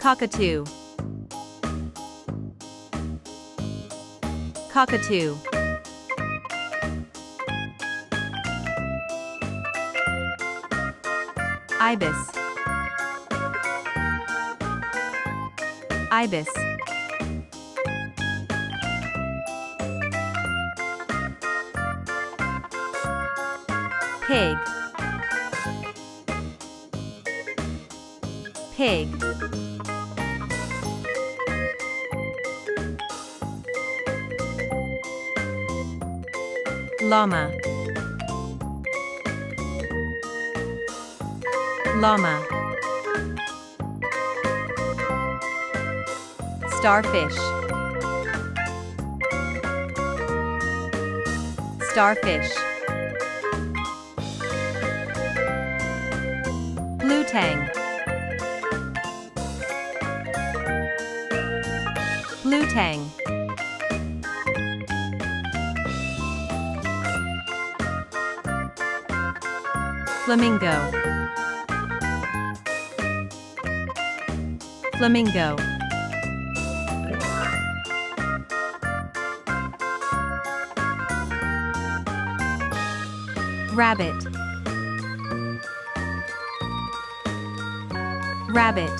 Cockatoo. Cockatoo. Ibis. Ibis. Pig. Pig. Llama. Llama. Starfish. Starfish. Blue tang. Blue tang. Flamingo. Flamingo. Rabbit. Rabbit.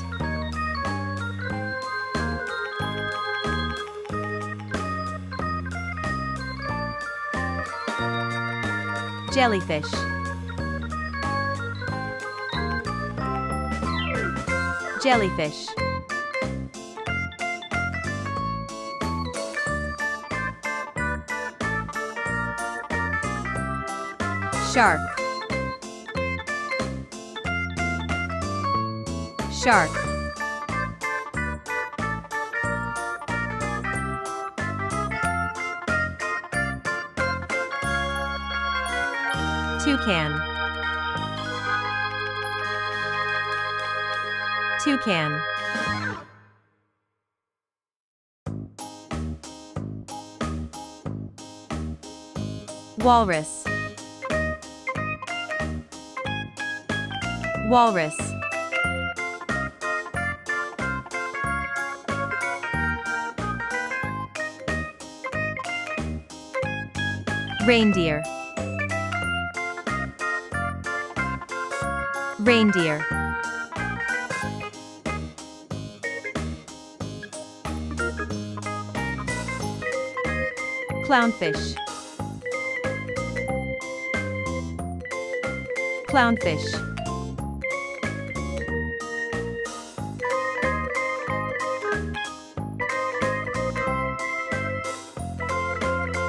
Jellyfish. Jellyfish. Shark. Shark. Toucan. Toucan. Walrus. Walrus. Reindeer. Reindeer. Clownfish. Clownfish.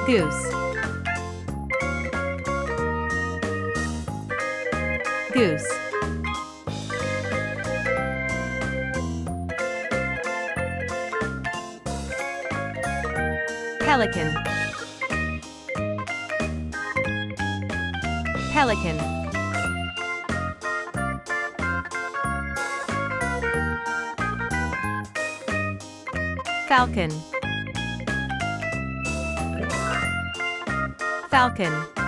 Goose. Goose. Pelican. Pelican. Falcon. Falcon.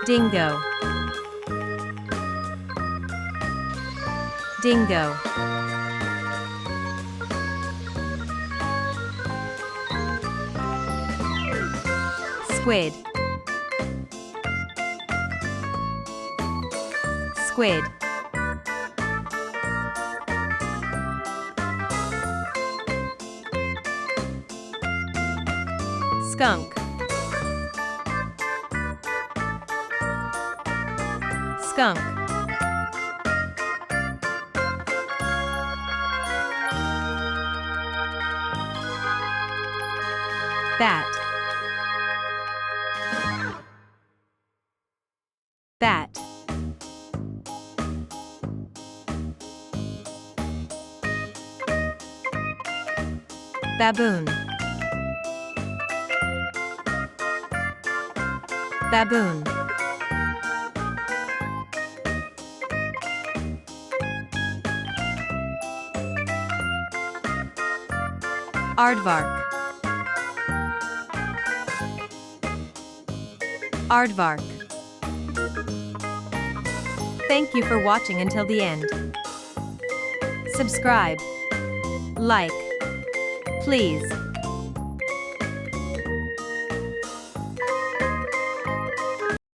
Dingo. Dingo. Squid. Squid. Skunk. Skunk. Bat. Bat. Baboon. Baboon. Aardvark. Aardvark. Thank you for watching until the end. Subscribe. Like. Please.